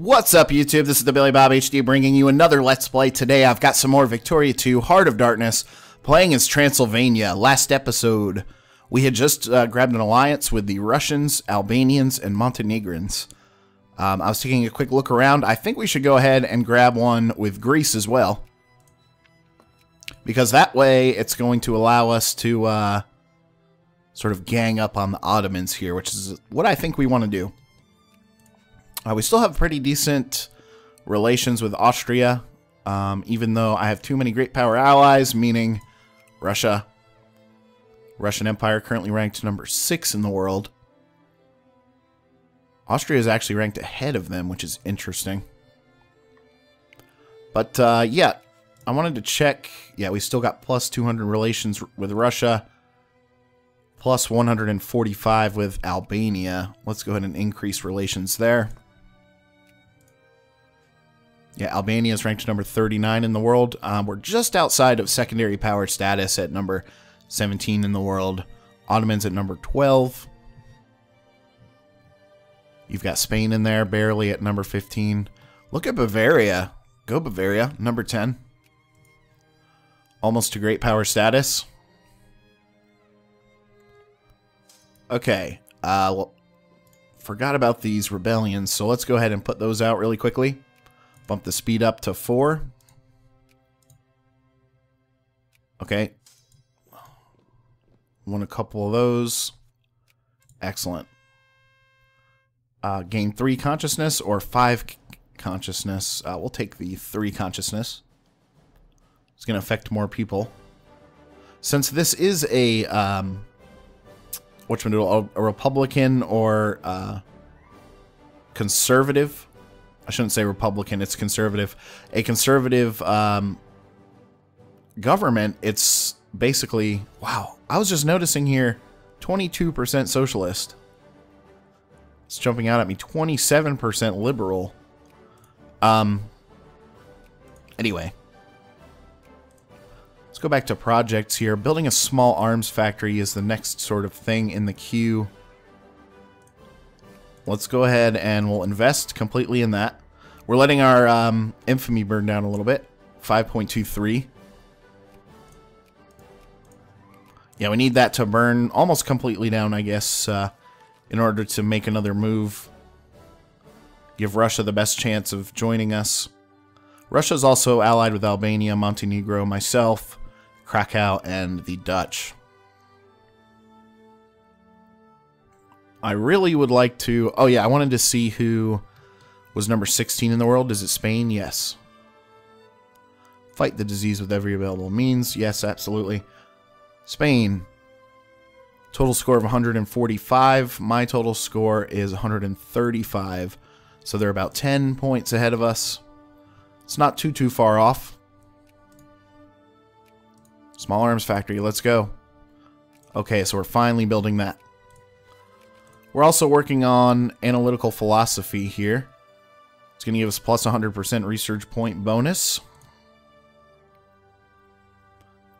What's up, YouTube? This is TheBillyBobHD bringing you another Let's Play. Today I've got some more Victoria 2 Heart of Darkness, playing as Transylvania. Last episode, we had just grabbed an alliance with the Russians, Albanians, and Montenegrins. I was taking a quick look around. I think we should go ahead and grab one with Greece as well, because that way it's going to allow us to sort of gang up on the Ottomans here, which is what I think we want to do. We still have pretty decent relations with Austria, even though I have too many great power allies, meaning Russia. Russian Empire currently ranked number 6 in the world. Austria is actually ranked ahead of them, which is interesting. But, yeah, I wanted to check. Yeah, we still got plus 200 relations with Russia, plus 145 with Albania. Let's go ahead and increase relations there. Yeah, Albania is ranked number 39 in the world. We're just outside of secondary power status at number 17 in the world. Ottomans at number 12. You've got Spain in there, barely at number 15. Look at Bavaria. Go Bavaria, number 10. Almost to great power status. Okay, well, forgot about these rebellions, so let's go ahead and put those out really quickly. Bump the speed up to 4. Okay. Won a couple of those. Excellent. Gain 3 consciousness or 5 consciousness. We'll take the 3 consciousness. It's going to affect more people. Since this is a Republican or conservative. I shouldn't say Republican, it's conservative. A conservative government, it's basically, wow, I was just noticing here, 22% socialist. It's jumping out at me, 27% liberal. Anyway. Let's go back to projects here. Building a small arms factory is the next sort of thing in the queue. Let's go ahead and we'll invest completely in that. We're letting our infamy burn down a little bit. 5.23. Yeah, we need that to burn almost completely down, I guess, in order to make another move. Give Russia the best chance of joining us. Russia's also allied with Albania, Montenegro, myself, Krakow, and the Dutch. I really would like to... Oh, yeah, I wanted to see who was number 16 in the world. Is it Spain? Yes. Fight the disease with every available means. Yes, absolutely. Spain. Total score of 145. My total score is 135. So they're about 10 points ahead of us. It's not too far off. Small arms factory. Let's go. Okay, so we're finally building that. We're also working on analytical philosophy here. It's going to give us plus 100% research point bonus.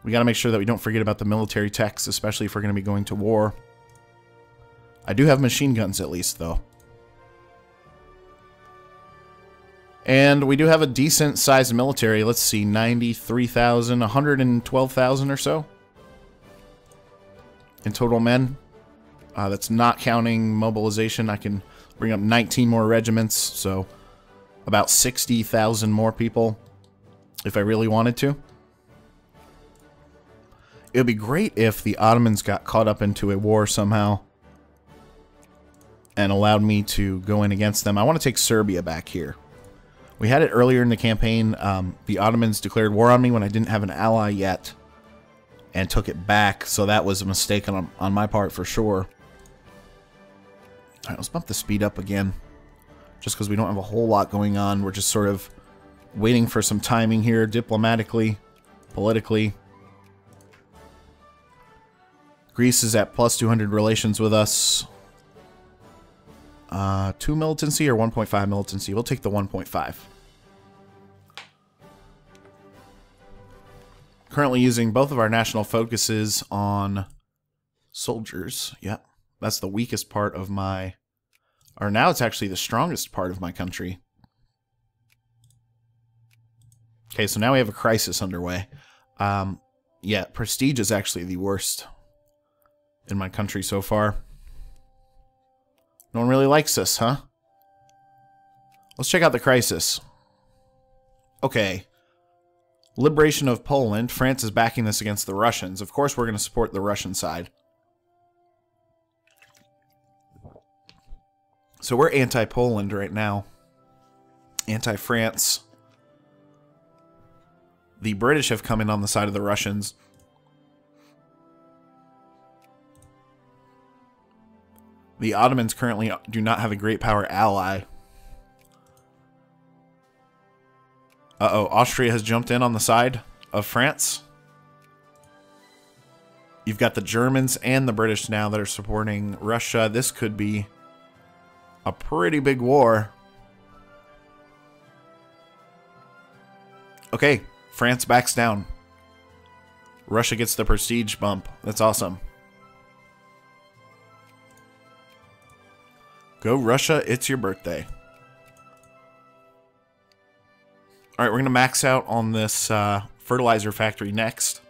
We got to make sure that we don't forget about the military techs, especially if we're going to be going to war. I do have machine guns at least, though. And we do have a decent sized military. Let's see, 93,000, 112,000 or so in total men. That's not counting mobilization. I can bring up 19 more regiments, so about 60,000 more people if I really wanted to. It would be great if the Ottomans got caught up into a war somehow and allowed me to go in against them. I want to take Serbia back here. We had it earlier in the campaign. The Ottomans declared war on me when I didn't have an ally yet and took it back, so that was a mistake on my part for sure. Alright, let's bump the speed up again. Just because we don't have a whole lot going on. We're just sort of waiting for some timing here, diplomatically, politically. Greece is at plus 200 relations with us. 2 militancy or 1.5 militancy? We'll take the 1.5. Currently using both of our national focuses on soldiers. Yep. That's the weakest part of my... Or now it's actually the strongest part of my country. Okay, so now we have a crisis underway. Yeah, prestige is actually the worst in my country so far. No one really likes us, huh? Let's check out the crisis. Okay. Liberation of Poland. France is backing this against the Russians. Of course, we're going to support the Russian side. So we're anti-Poland right now. Anti-France. The British have come in on the side of the Russians. The Ottomans currently do not have a great power ally. Uh-oh, Austria has jumped in on the side of France. You've got the Germans and the British now that are supporting Russia. This could be a pretty big war. Okay, France backs down. Russia gets the prestige bump. That's awesome. Go Russia, it's your birthday. Alright, we're going to max out on this fertilizer factory next.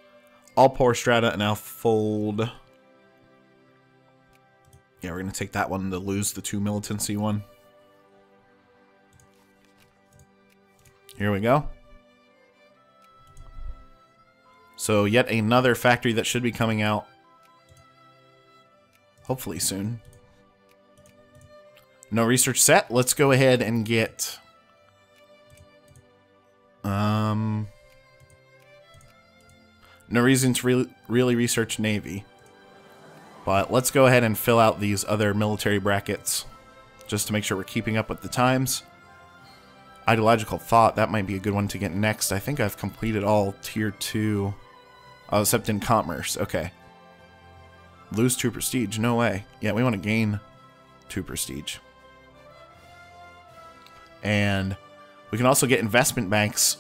All poor strata now fold. Yeah, we're going to take that one to lose the 2 militancy one. Here we go. So yet another factory that should be coming out hopefully soon. No research set. Let's go ahead and get no reason to really research Navy. But let's go ahead and fill out these other military brackets just to make sure we're keeping up with the times. Ideological thought, that might be a good one to get next. I think I've completed all tier 2. Oh, except in commerce. Okay. Lose 2 prestige. No way. Yeah, we want to gain 2 prestige. And we can also get investment banks.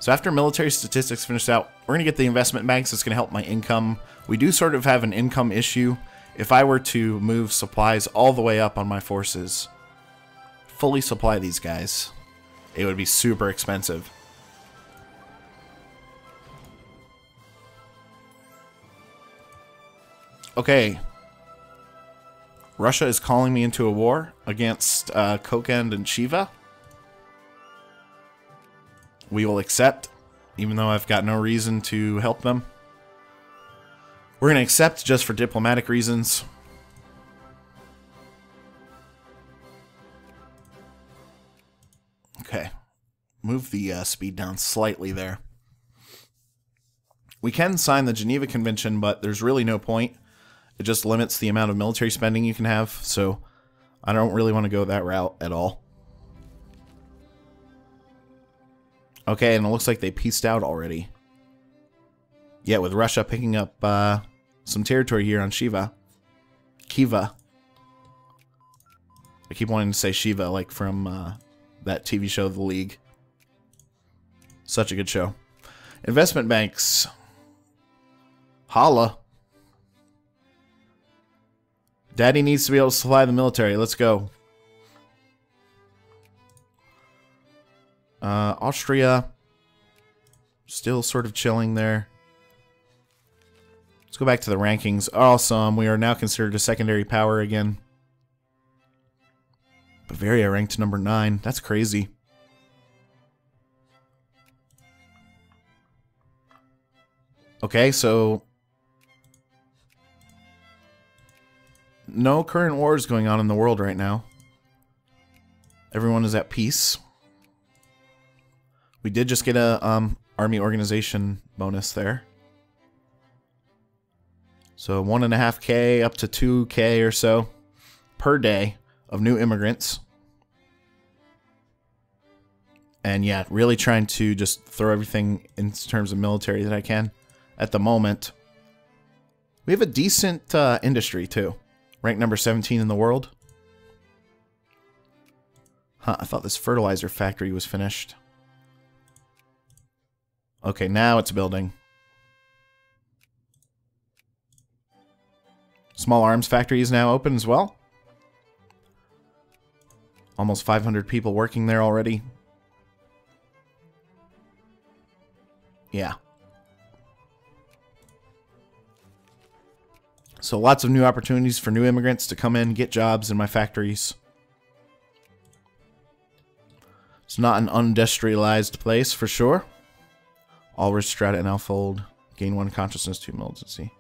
So after military statistics finish out, we're going to get the investment banks. It's going to help my income. We do sort of have an income issue. If I were to move supplies all the way up on my forces, fully supply these guys, it would be super expensive. Okay. Russia is calling me into a war against Kokand and Shiva. We will accept, even though I've got no reason to help them. We're going to accept just for diplomatic reasons. Okay. Move the speed down slightly there. We can sign the Geneva Convention, but there's really no point. It just limits the amount of military spending you can have, so I don't really want to go that route at all. Okay, and it looks like they pieced out already. Yeah, with Russia picking up some territory here on Shiva. Kiva. I keep wanting to say Shiva, like from that TV show, The League. Such a good show. Investment banks. Holla. Daddy needs to be able to supply the military. Let's go. Austria. Still sort of chilling there. Let's go back to the rankings. Awesome. We are now considered a secondary power again. Bavaria ranked number 9. That's crazy. Okay, so no current wars going on in the world right now. Everyone is at peace. We did just get a army organization bonus there. So 1.5K up to 2K or so per day of new immigrants. And yeah, really trying to just throw everything in terms of military that I can at the moment. We have a decent industry too. Ranked number 17 in the world. Huh, I thought this fertilizer factory was finished. Okay, now it's building. Small arms factory is now open as well. Almost 500 people working there already. Yeah. So lots of new opportunities for new immigrants to come in, get jobs in my factories. It's not an industrialized place for sure. All rich strata and Alfold gain 1 consciousness, 2 militancy.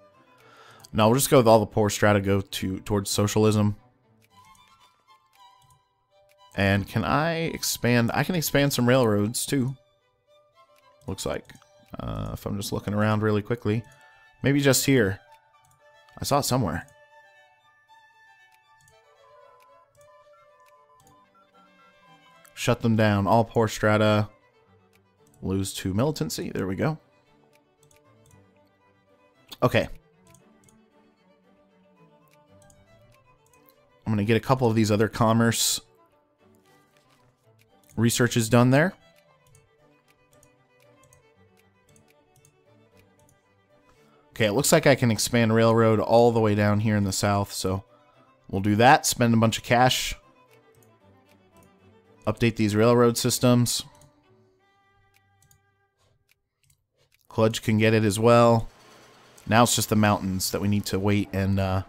No, we'll just go with all the poor strata go towards socialism. And can I expand? I can expand some railroads too. Looks like. If I'm just looking around really quickly. Maybe just here. I saw it somewhere. Shut them down. All poor strata lose 2 militancy. There we go. Okay. I'm going to get a couple of these other commerce researches done there. Okay, it looks like I can expand railroad all the way down here in the south, so we'll do that. Spend a bunch of cash. Update these railroad systems. Kludge can get it as well. Now it's just the mountains that we need to wait and...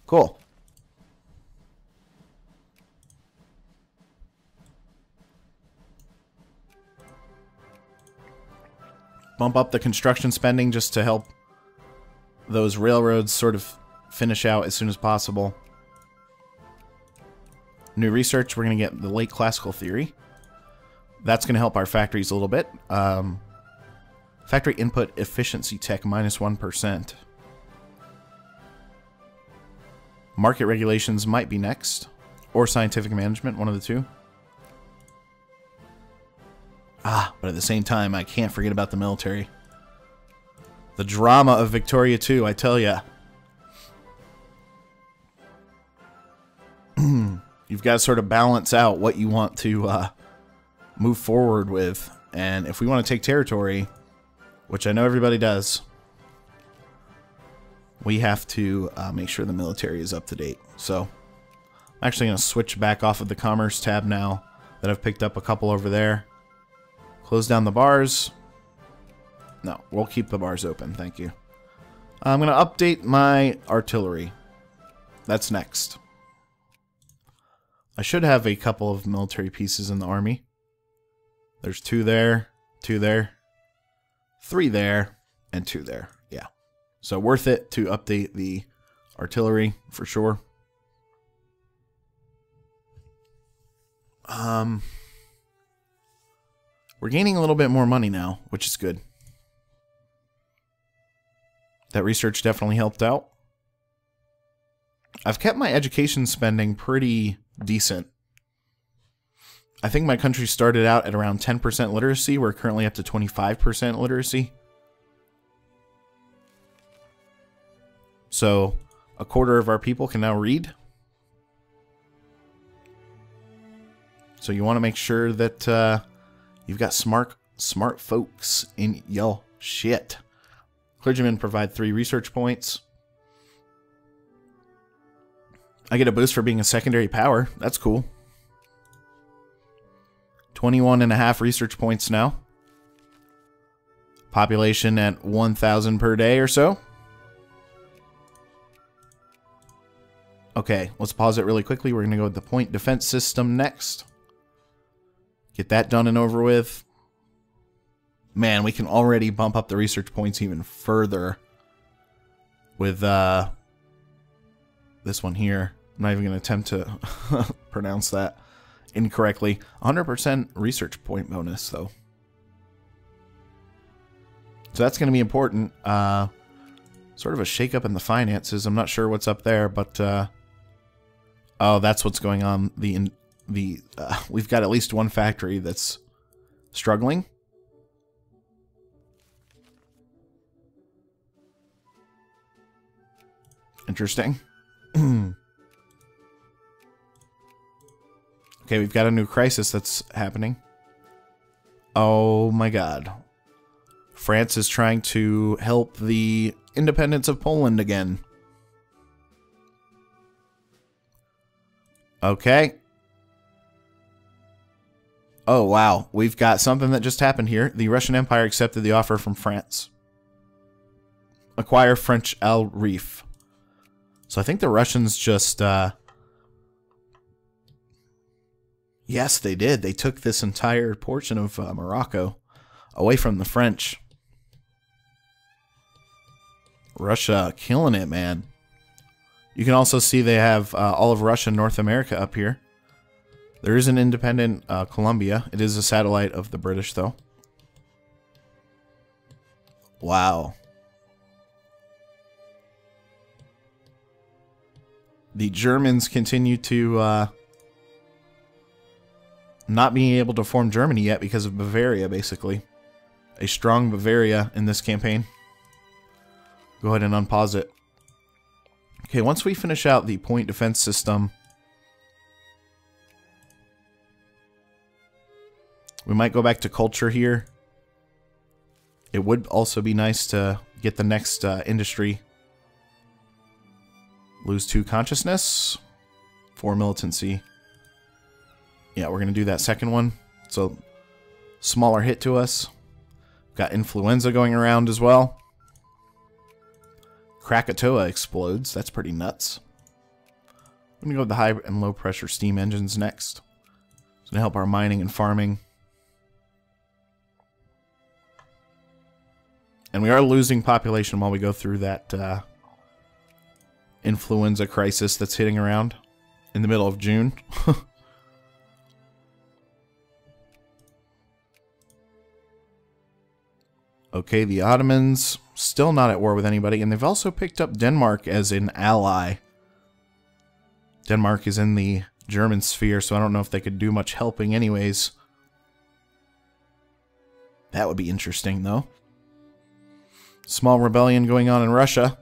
Cool. Bump up the construction spending just to help those railroads sort of finish out as soon as possible. New research, we're going to get the late classical theory. That's going to help our factories a little bit. Factory input efficiency tech minus 1%. Market regulations might be next. Or scientific management, one of the two. But at the same time, I can't forget about the military. The drama of Victoria 2, I tell ya. You've got to sort of balance out what you want to move forward with. And if we want to take territory, which I know everybody does, we have to make sure the military is up to date. So I'm actually going to switch back off of the commerce tab now that I've picked up a couple over there. Close down the bars. No, we'll keep the bars open. Thank you. I'm going to update my artillery. That's next. I should have a couple of military pieces in the army. There's 2 there, 2 there, 3 there, and 2 there. Yeah. So worth it to update the artillery for sure. We're gaining a little bit more money now, which is good. That research definitely helped out. I've kept my education spending pretty decent. I think my country started out at around 10% literacy. We're currently up to 25% literacy. So, a quarter of our people can now read. So you want to make sure that you've got smart folks in your shit. Clergymen provide 3 research points. I get a boost for being a secondary power. That's cool. 21.5 research points now. Population at 1,000 per day or so. Okay, let's pause it really quickly. We're going to go with the point defense system next. Get that done and over with. Man, we can already bump up the research points even further with this one here. I'm not even going to attempt to pronounce that incorrectly. 100% research point bonus, though. So that's going to be important. Sort of a shakeup in the finances. I'm not sure what's up there, but oh, that's what's going on. We've got at least one factory that's struggling. Interesting. Okay, we've got a new crisis that's happening. Oh my god. France is trying to help the independence of Poland again. Okay. Oh, wow. We've got something that just happened here. The Russian Empire accepted the offer from France. Acquire French El Reef. So I think the Russians just... Yes, they did. They took this entire portion of Morocco away from the French. Russia killing it, man. You can also see they have all of Russia and North America up here. There is an independent Colombia. It is a satellite of the British, though. Wow. The Germans continue to not being able to form Germany yet because of Bavaria, basically. A strong Bavaria in this campaign. Go ahead and unpause it. Okay, once we finish out the point defense system, we might go back to culture here. It would also be nice to get the next industry. Lose 2 consciousness, 4 militancy. Yeah, we're going to do that second one. It's a smaller hit to us. Got influenza going around as well. Krakatoa explodes. That's pretty nuts. I'm going to go with the high and low pressure steam engines next. It's going to help our mining and farming. And we are losing population while we go through that influenza crisis that's hitting around in the middle of June. Okay, the Ottomans still not at war with anybody, and they've also picked up Denmark as an ally. Denmark is in the German sphere, so I don't know if they could do much helping anyways. That would be interesting, though. Small rebellion going on in Russia.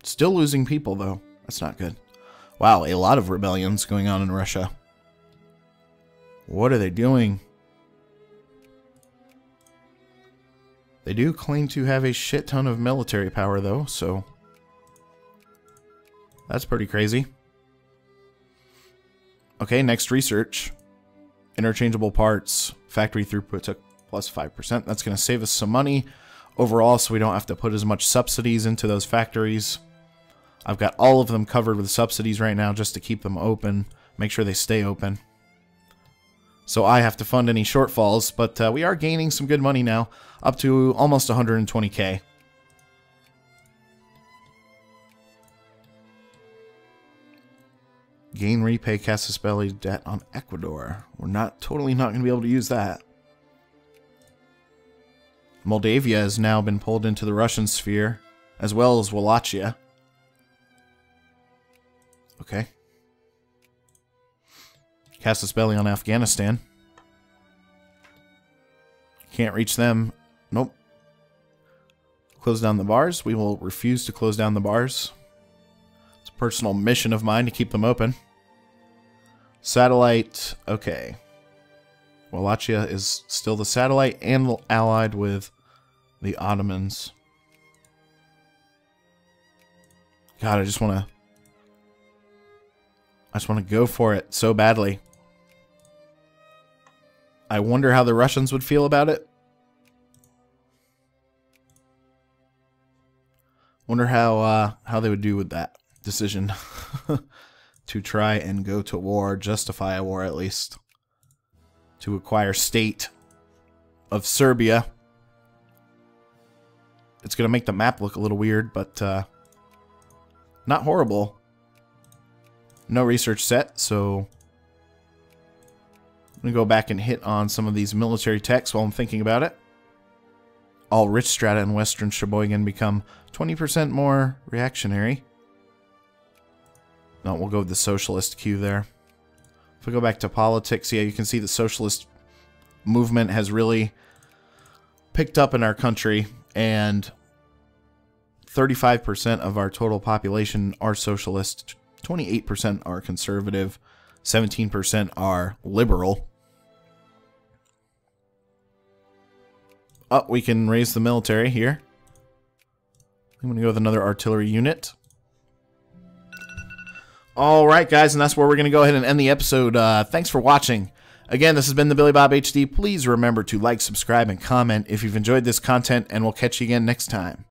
Still losing people, though. That's not good. Wow, a lot of rebellions going on in Russia. What are they doing? They do claim to have a shit ton of military power, though, so that's pretty crazy. Okay, next research. Interchangeable parts. Factory throughput took plus 5%. That's going to save us some money overall, so we don't have to put as much subsidies into those factories. I've got all of them covered with subsidies right now just to keep them open. Make sure they stay open. So I have to fund any shortfalls, but we are gaining some good money now, up to almost 120k. Gain repay Casus Belli debt on Ecuador. We're totally not going to be able to use that. Moldavia has now been pulled into the Russian sphere, as well as Wallachia. Okay. Casus Belli on Afghanistan. Can't reach them. Nope. Close down the bars. We will refuse to close down the bars. It's a personal mission of mine to keep them open. Satellite. Okay. Wallachia is still the satellite and allied with the Ottomans. God, I just want to go for it so badly. I wonder how the Russians would feel about it. Wonder how they would do with that decision to try and go to war, justify a war at least, to acquire state of Serbia. It's going to make the map look a little weird, but not horrible. No research set, so I'm going to go back and hit on some of these military techs while I'm thinking about it. All rich strata in Western Sheboygan become 20% more reactionary. No, we'll go with the socialist queue there. If we go back to politics, yeah, you can see the socialist movement has really picked up in our country, and 35% of our total population are socialist, 28% are conservative, 17% are liberal. Oh, we can raise the military here. I'm going to go with another artillery unit. All right, guys, and that's where we're going to go ahead and end the episode. Thanks for watching. Again, this has been the Billy Bob HD. Please remember to like, subscribe, and comment if you've enjoyed this content, and we'll catch you again next time.